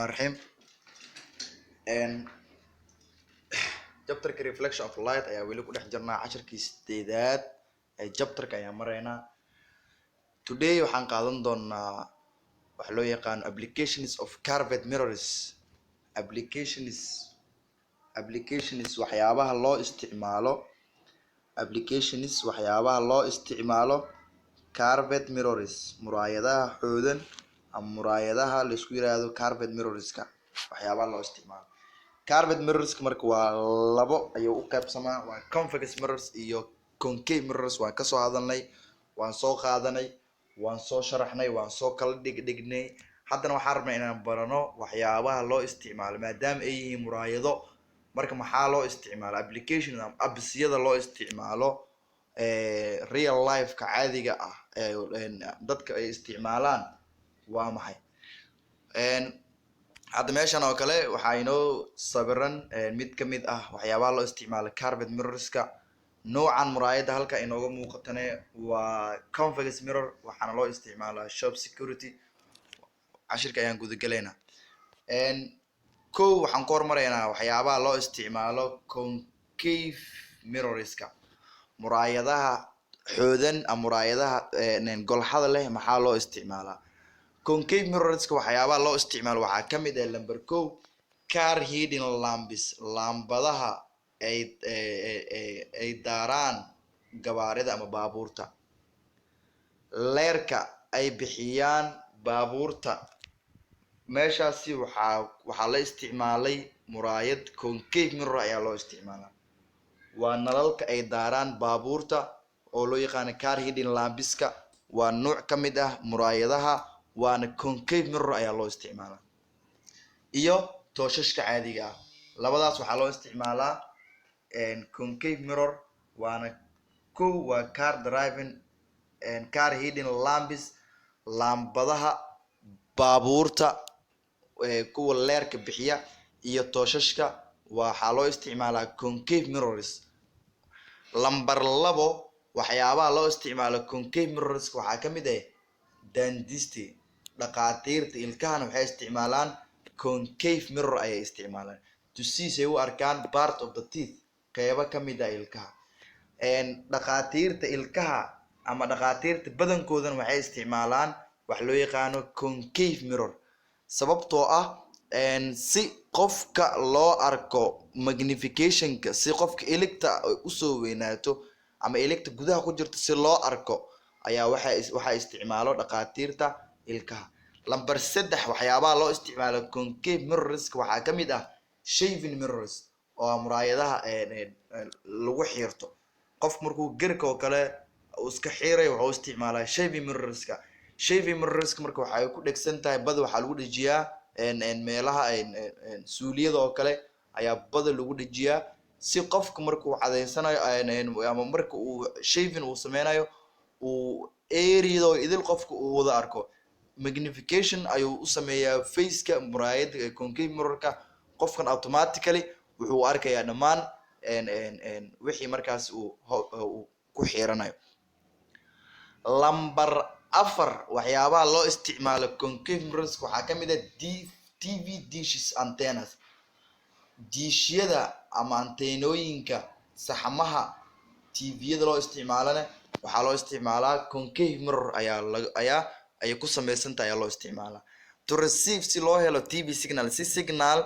الرحمن الرحيم and chapterka reflection of light ayaa weli ku dhex jirnaa casharkii sideedaad ee chapterka ayaa maraynaa. Today waxaan qaadan doonaa waxa loo yaqaan applications of curved mirrors. applications waxyaabaha loo isticmaalo curved mirrors, muraayadaha xoodan ama muraayadaha la isku yiraahdo curved mirrorska. waxyaabaha loo isticmaalo curved mirrorska marka waa labo ayuu u qaybsamaa, waa convex mirrors iyo concave mirrors. waan ka soo hadalnay, waan soo qaadanay, waan soo sharaxnay, waan soo kala dhigdhignay. haddana waxaan rabnaa inaan barano waxyaabaha loo isticmaalo maadaama ay yihiin muraayado. marka maxaa loo isticmaalo application absiyada loo isticmaalo real life-ka caadiga ah dadka ay isticmaalaan waa maxay? hadda meeshan oo kale waxaa inoo sawiran mid ka mid ah waxyaabaha loo isticmaalo curved mirrorska. noocan muraayada halka inooga muuqatane waa convex mirror, waxaana loo isticmaalaa shop security. cashirka ayaan gudagalaynaa. kow waxaan ku hormaraynaa waxyaabaha loo isticmaalo concave mirrorska, muraayadaha xoodan ama muraayadaha golxada leh. maxaa loo isticmaalaa concave mirrorska? waxyaabaha loo isticmaalo waxaa ka mid ah number kow, car hidden lamps, laambadaha ay daaraan gawaarida ama baabuurta. leerka ay bixiyaan baabuurta, meeshaasi waxaa la isticmaalay muraayad concave mirror ayaa loo isticmaalaa. waa nalalka ay daaraan baabuurta oo loo yaqaano car hidden lampska. waa nooc ka mid ah muraayadaha, waana concave mirror ayaa loo isticmaalaa. iyo tooshashka caadiga ah, labadaas waxaa loo isticmaalaa concave mirror. waana kow waa car hidden lamps, laambadaha baabuurta kuwa leerka bixiya, iyo tooshashka waxaa loo isticmaalaa concave mirrors. lambar labo waxyaabaha loo isticmaalo concave mirrors waxaa ka mid ah dentist, dhaqaatiirta ilkahana waxay isticmaalaan concave mirror ayay isticmaalaan to see say u arkaan part of the teeth, qeybo ka mid ah ilkaha. dhaqaatiirta ilkaha ama dhaqaatiirta badankoodana waxay isticmaalaan wax loo yaqaano concave mirror, sababtoo ah si qofka loo arko magnificationka, si qofka elegta usoo weynaato ama elegta gudaha ku jirto si loo arko ayaa waxaa isticmaalo dhaqaatiirta ilkaha. lambar saddex waxyaabaha loo isticmaalo concave mirrorska waxaa ka mid ah shaving mirrors, oo muraayadaha lagu xiirto. qof markuu gerka oo kale iska xiirayo wuxuu isticmaalaa shaving mirrorska. shaving mirrorska marka waxay ku dhegsan tahay bada, waxaa lagu dhejiyaa meelaha suuliyada oo kale ayaa bada lagu dhejiyaa, si qofka markuu cadaysanayo ama marka uu shaving uu sameynayo uu area idil qofka uu wada arko. magnification ayuu u sameeyaa faceka muraayada concave mirrorka. qofkan automatically wuxuu arkayaa dhammaan wixii markaas uu ku xiiranayo. lambar afar waxyaabaha loo isticmaalo concave mirrors waxaa ka mid ah tv dishes antennas, diishyada ama anteenooyinka saxamaha tviyada loo isticmaalana waxaa loo isticmaalaa concave mirror ayay ku samaysantahay ayaa loo isticmaalaa. to receive, si loo helo tv signal, si signal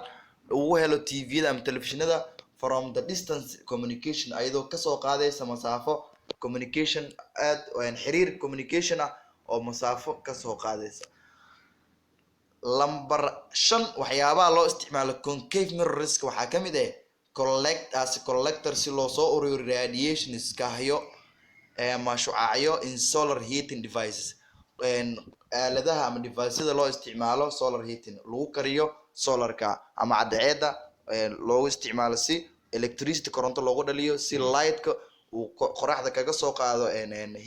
ugu helo tviyada ama telefishinada from the distance communication, ayadoo kasoo qaadaysa masaafo communication, xiriir communication ah oo masaafo kasoo qaadaysa. lambar shan waxyaabaha loo isticmaalo concave mirrorska waxaa ka mid ah collector, si loo soo ururiyo radiations kahyo ama shucaacyo in solar heating devices, aaladaha ama deviceada loo isticmaalo solar heating, lagu kariyo solarka ama cadceeda loogu isticmaalo si electricity koronto loogu dhaliyo, si lightka uu qoraxda kaga soo qaado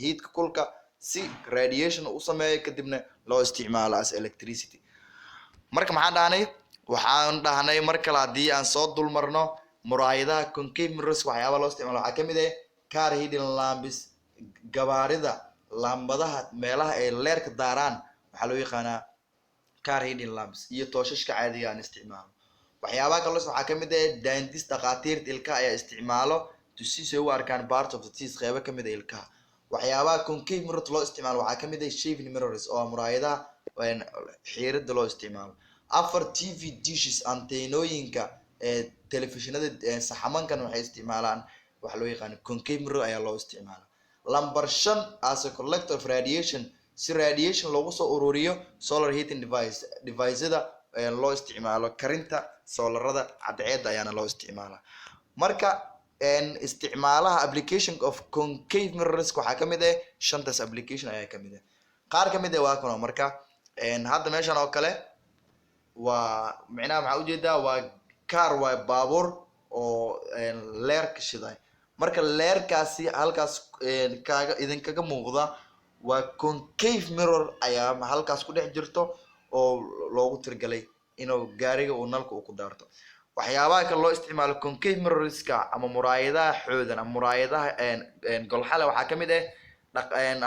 heatka kulka, si radiation u sameeyo kadibna loo isticmaalo as electricity. marka waxaan dhahnay mar kale haddii aan soo dulmarno muraayadaha concave mirrors waxyaabaha loo isticmaalo waxaa ka mid ah car hidden lamps, gawaarida laambadaha meelaha ay leerka daaraan waxaa loo yaqaanaa car hidden lamps iyo tooshashka caadiga aan isticmaalo. waxyaabaha kale waxaa kamid ah dentist dhaqaatiirta ilkaha ayaa isticmaalo to see say u arkaan part of the teeth qeybo kamid ah ilkaha. waxyaabaha concave mirror loo isticmaalo waxaa kamid ah shaving mirrors oo muraayadaha xiirada loo isticmaalo. afar tv dishes anteenooyinka telefishinada saxamankan waxay isticmaalaan waxa loo yaqaan concave mirror ayaa loo isticmaala. number 5 as a collector of radiation si radiation loogu soo ururiyo solar heating device-da loo isticmaalo karinta solarada cadceeda ayaana loo isticmaalaa. marka isticmaalaha application of concave mirrors waxaa kamid ah 5taas application ayaa kamid ah. qaar kamid ah waa kan marka hadda meeshan oo kale waa macnaha maxaa ujeedaa waa car waa baabuur oo leerka shiday. marka leerkaasi halkaas kaaga idinkaga muuqda waa concave mirror ayaa halkaas ku dhex jirto oo loogu tirgalay inuu gaariga uu nalka uu ku daarto. waxyaabaha kale loo isticmaalo concave mirrorska ama muraayadaha xoodan ama muraayadaha golxale waxaa kamid ah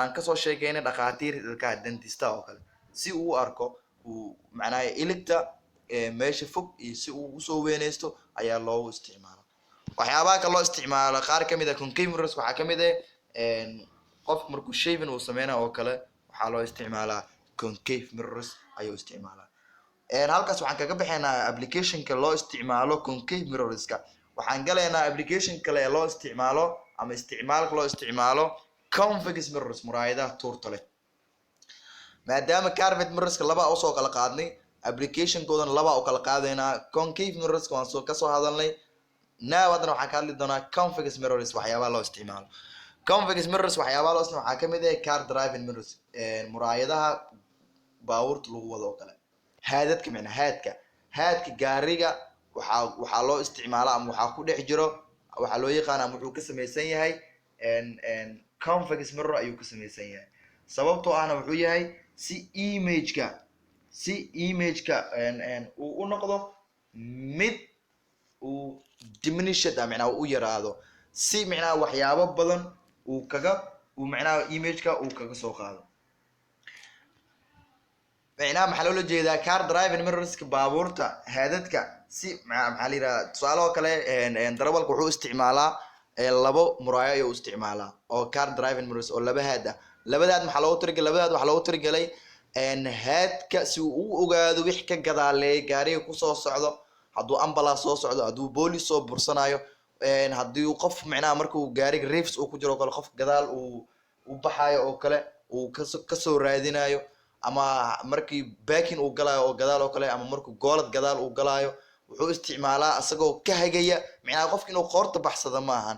aan kasoo sheekeynay dhaqaatiir ilkaha dentista oo kale si uu u arko uu macnaha iligta meesha fog iyo si uu usoo weyneysto ayaa loogu isticmaala. waxyaabaha kale loo isticmaalo qaar kamid ah concave mirrors waxaa kamid ah qofka markuu shaving uu sameynayo oo kale waxaa loo isticmaalaa concave mirrors ayuu isticmaalaa. halkaas waxaan kaga bixinaa applicationka loo isticmaalo concave mirrorska. waxaan galaynaa application kale ee loo isticmaalo ama isticmaalka loo isticmaalo convex mirrors muraayadaha tuurta leh. maadaama curved mirrorska laba usoo kala qaadnay applicationkoodana laba u kala qaadaynaa. concave mirrorska waan kasoo hadalnay. now haddana waxaan ka hadli doonaa convex mirrors waxyaabaha loo isticmaalo. convex mirrors waxyaabaha loo isticmaalo waxaa kamid ah car driving mirrors muraayadaha baabuurta lagu wado oo kale. haadadka macna haadka gaariga waxaa loo isticmaalaa ama waxaa ku dhex jiro waxaa loo yaqaan ama wuxuu ka samaysan yahay convex mirror ayuu ka samaysan yahay. sababtoo ahna wuxuu yahay si imageka uu u noqdo mid uu diminished macnaha u yaraado si macnaha waxyaabo badan uu macnaha imageka uu kaga soo qaado. macnaha maxaa loola jeedaa car driving mirrorska baabuurta haadadka si maxaa la yiraahdaa tusaale oo kale darawalka wuxuu isticmaalaa labo muraayo ayuu isticmaalaa oo car driving mirrors oo laba haad ah. labadaad waxaa loogu tirigalay haadka si uu u ogaado wix ka gadaaleeya gaariga kusoo socdo hadduu ambulance soo socdo hadduu boolis soo bursanayo haddii qof macnaha markuu gaariga reefs uu ku jiro oo kale qof gadaal uu u baxayo oo kale uu kasoo raadinayo ama markii baakin uu galaayo oo gadaal oo kale ama markuu goolad gadaal uu galaayo wuxuu isticmaalaa asagoo ka hagaya macnaha qofka inuu qoorta baxsada ma ahan.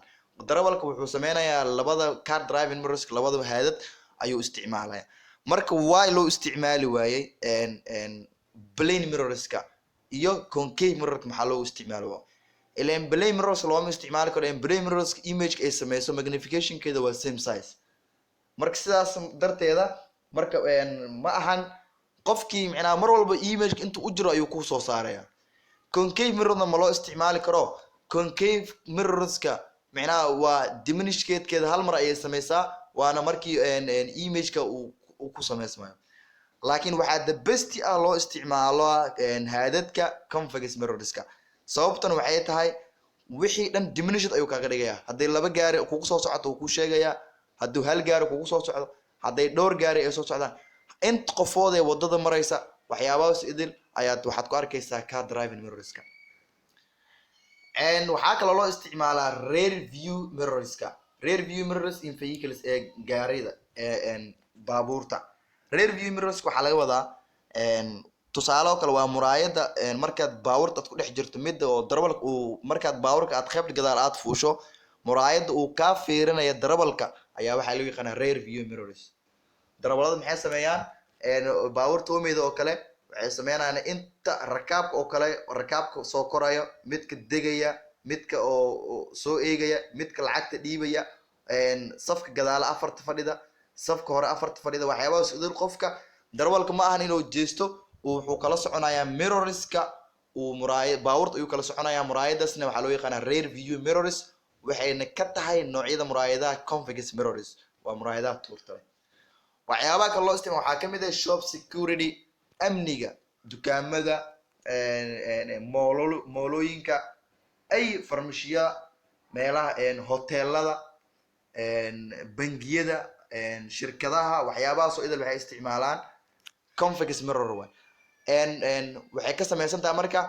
darawalka wuxuu sameynayaa labada car driving mirrors labadaba haadad ayuu isticmaalaya. marka why loo isticmaali waayay plane mirrorska iyo concave mirrorka maxaa loo isticmaalo ileen plane mirrors looma isticmaali karo plane mirrorska image ay sameyso magnificationkeeda waa same size. marka sidaas darteeda marka ma ahan qofkii macnaha mar walba image inta u jiro ayuu ku soo saaraya. concave mirrorna ma loo isticmaali karo. concave mirrorska macnaha waa diminishkeedkeeda hal mar ayay sameysaa waana markii imageka uu ku sameysmayo. laakiin waxaa the best ah loo isticmaalo haadadka convex mirrorska. sababtan waxay tahay wixii dhan diminished ayuu kaga dhigayaa. haddii laba gaari kugu soo socoto uu ku sheegayaa hadduu hal gaari kugu soo socdo hadday dhowr gaari ay soo socdaan inta qofood ee wadada maraysa waxyaabahaas idil waxaad ku arkaysaa car driving mirrorska. waxaa kaloo loo isticmaalaa rear view mirrors in vehicles ee gaarida baabuurta. rear view mirrors waxaa laga wadaa tusaale oo kale waa muraayada markaad baabuurta aad ku dhex jirto midda oo darawalka uu markaad baabuurka aad qeybta gadaal aad fuusho muraayada uu kaa fiirinaya darawalka ayaa waxaa loo yaqaanaa rear view mirrors. darawalada maxay sameeyaan baabuurta umeyda oo kale waxay sameynayaan inta rakaabka oo kale rakaabka soo korayo midka degaya midka oo soo eegaya midka lacagta dhiibaya safka gadaala afarta fadhida safka hore afarta fadhida waxyaabahaas idil qofka darawalka ma ahan inuu jeesto wuxuu kala soconayaa mirrorska uu muraayad baabuurta ayuu kala soconayaa. muraayadaasna waxaa loo yaqaanaa rear view mirrors waxayna ka tahay noocyada muraayadaha convex mirrors waa muraayadaha tuurta leh. waxyaabaha kale loo isticmaalo waxaa kamid ah shop security amniga dukaamada moolooyinka ay farmashiya meelaha hoteelada bangiyada shirkadaha waxyaabahaas oo idil waxay isticmaalaan convex mirror way waxay ka samaysan tahay marka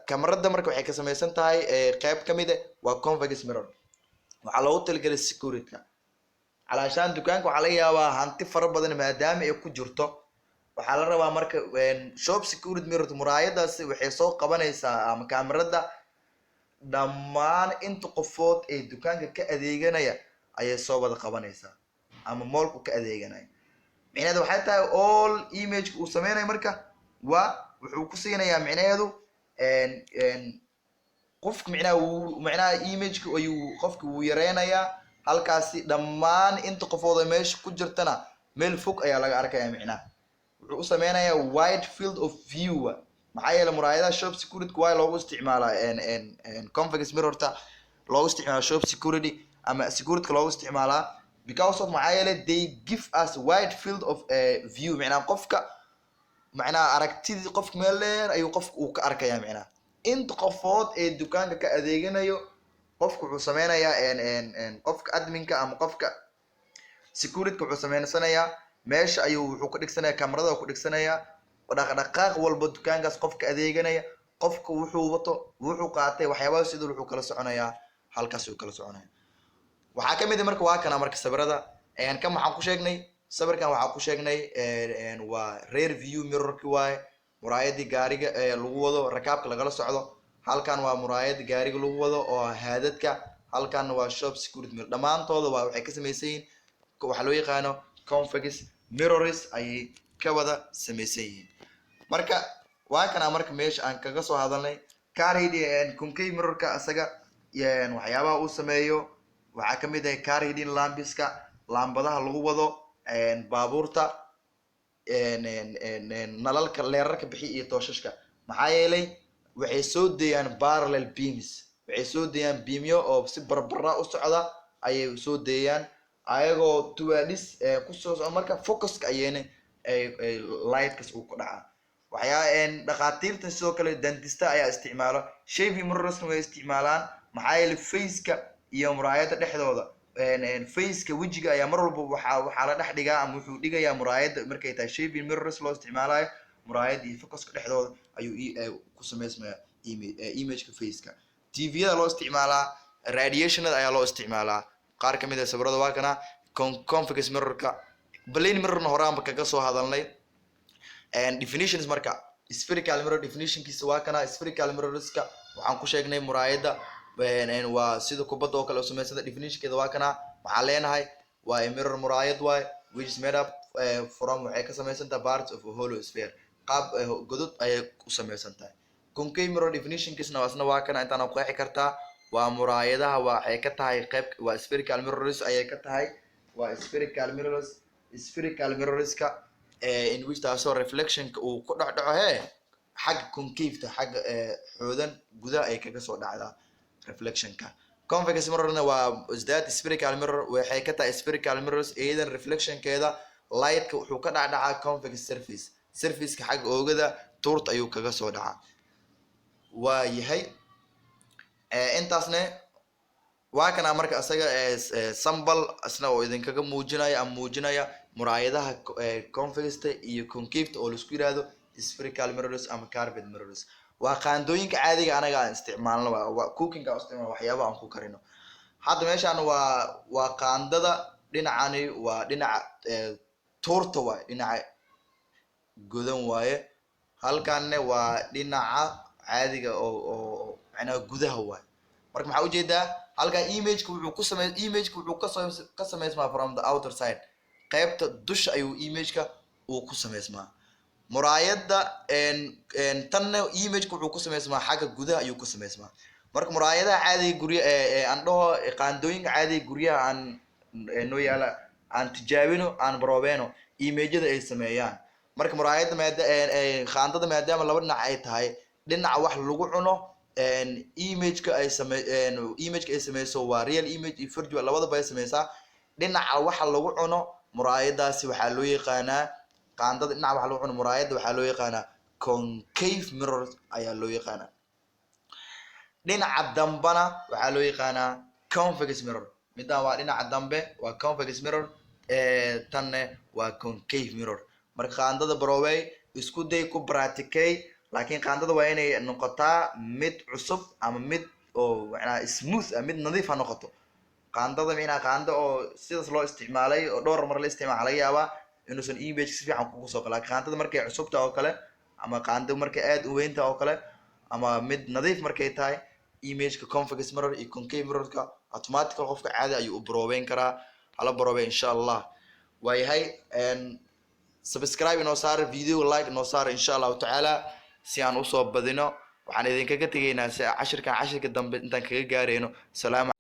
kamarada marka waxay ka samaysan tahay qayb kamid ah waa convex mirror waxaa loogu talagalay security calaashaan dukaanka waxaa laga yaabaa hanti fara badan maadaama ay ku jirto waxaa la rabaa marka shop security mirror muraayadaasi waxay soo qabanaysaa ama kamarada dhammaan inta qofood ee dukaanka ka adeeganaya ayay soo wada qabanaysaa ama moolku ka adeeganaya micnaheedu waxay tahay all image uu sameynayo marka waa wuxuu ku siinayaa micnaheedu qofka micnaha image-ka ayuu qofka uu yareynayaa halkaasi dhammaan inta qofooda meesha ku jirtana meel fog ayaa laga arkaya micnaha wuxuu u sameynayaa wide field of view maxaa yeelay muraayadaha shop security waa loogu isticmaalaa convex mirrorta loogu isticmaalaa shop security ama security loogu isticmaalaa because of maxaa yeelay they give us wide field of view micnaha qofka micnaha aragtidii qofka meel dheer ayuu qofka uu ka arkayaa micnaha inta qofood ee dukaanka ka adeeganayo qofka wuxuu sameynayaa qofka adminka ama qofka security wuxuu sameysanayaa meesha ayuu wuxuu ku dhigsanayaa kamarada ku dhigsanayaa dhaqdhaqaaq walba dukaankaas qofka adeeganaya qofka wuxuu wato wuxuu qaatay waxyaabaha sidoo wuxuu kala soconayaa halkaas uu kala soconaya waxaa kamid ah marka waa kana marka sawirada kan waxaan ku sheegnay sawirkan waxaan ku sheegnay waa rear view mirror-ki waaye muraayadii gaariga lagu wado rakaabka lagala socdo halkan waa muraayada gaariga lagu wado oo haadadka halkan waa shop security mirror dhamaantooda waa waxay ka samaysan yihiin waxa loo yaqaano convex mirrors ayay ka wada samaysan yihiin marka waa kana marka meesha aan kaga soo hadalnay car hidden concave mirror-ka asaga waxyaabaha uu sameeyo waxaa kamid ah car hidden lampiska laambadaha lagu wado baabuurta nalalka leerarka bixi iyo tooshashka maxaa yeelay waxay soo deeyaan parallel beams waxay soo deeyaan beamyo oo si barbara u socda ayay soo deeyaan ayagoo tuwaadhis kusoo marka focuska ayayna lightkas uu ku dhacaa waxyaa dhaqaatiirta sidoo kale dentista ayaa isticmaalo shaving mirrors way isticmaalaan maxaa yeelay faceka iyo muraayada dhexdooda faceka wejiga ayaa mar walba waxaa la dhex dhigaa ama wuxuu dhigayaa muraayada markay tahay shaving mirrors loo isticmaalayo muraayada iyo focuska dhexdooda ayuu ku samaysmayaa imageka faceka tviyada loo isticmaalaa radiationada ayaa loo isticmaalaa qaar kamid ah sawirada waa kana convex mirror-ka plane mirror-na horaanba kaga soo hadalnay definitions marka spherical mirror definitionkiisa waa kana spherical mirrorska waxaan ku sheegnay muraayada waa sida kubadda oo kale u samaysanta definitionkeeda waa kana waxaan leenahay waa mirror muraayad waay which is made up from waxay ka samaysantahay parts of a hollow sphere qaab godod ayay u samaysan tahay concave mirror definitionkiisna waasna waa kana intaana qeexi kartaa waa muraayadaha waxay ka tahay qayb waa spherical mirrors ayay ka tahay waa spherical mirrorska in which taasoo reflectionka uu ku dhacdhaco xagga concave-ta xagga xoodan gudaha ay kaga soo dhacdaa reflectionka convex mirrorna waa that spherical mirror waxay ka tahay spherical mirrors iyadan reflectionkeeda lightka wuxuu ka dhacdhacaa convex surfaceka xagga oogada tuurta ayuu kaga soo dhacaa waa yahay intaasne waa kana marka asaga sambal asna oo idinkaga muujinaya muraayadaha convexta iyo concave-ta oo laisku yiraahdo spherical mirrors ama curved mirrors waa qaandooyinka caadiga anaga aan isticmaalno waa cooking aan isticmaalno waxyaabaha aan ku karino hadda meeshaan waa qaandada dhinacani waa dhinaca tuurta waaye dhinaca godan waaye halkanne waa dhinaca caadiga oo macnaha gudaha waaye marka maxaa ujeedaa halkan imageka wuxuu ka samaysmaa from the outer side qaybta dusha ayuu imageka uu ku samaysmaa muraayada tanna imageka wuxuu ku samaysmaa xagga gudaha ayuu ku samaysmaa marka muraayadaha caadiga gurya aan dhaho qaandooyinka caadiga guryaha aan noo yaala aan tijaabino aan baroobeeno imagada ay sameeyaan marka muraayada qaandada maadaama laba dhinac ay tahay dhinaca wax lagu cuno imageka ay sameyso waa real image iyo virtual labadaba ay sameysaa dhinaca waxa lagu cuno muraayadaasi waxaa loo yaqaanaa qaandada dhinaca waxa lagu cuno muraayada waxaa loo yaqaanaa concave mirror ayaa loo yaqaanaa. dhinaca dambana waxaa loo yaqaanaa convex mirror. midaan waa dhinaca dambe waa convex mirror, tanne waa concave mirror. marka qaandada barowey isku day ku practicate, laakiin qaandada waa inay noqotaa mid cusub ama mid oo macnaa smooth ah, mid nadiif ah noqoto. qaandada macnaa qaando oo sidaas loo isticmaalay oo dhowr mar la isticmaalo laga yaabaa inuusan image si fiican kugu soo galaa. qaandada markay cusubta oo kale ama qaando markay aad u weynta oo kale ama mid nadiif markay tahay, imageka convex mirror iyo concave mirrorka automatic qofka caadi ayuu u baroobeyn karaa. hala baroobe insha Allah. waayahay subscribe inoo saar, video like inoo saar insha Allah taala si aan usoo badino. waxaan idinkaga tegaynaa si cashirka dambe intaan kaga gaareyno. salaam.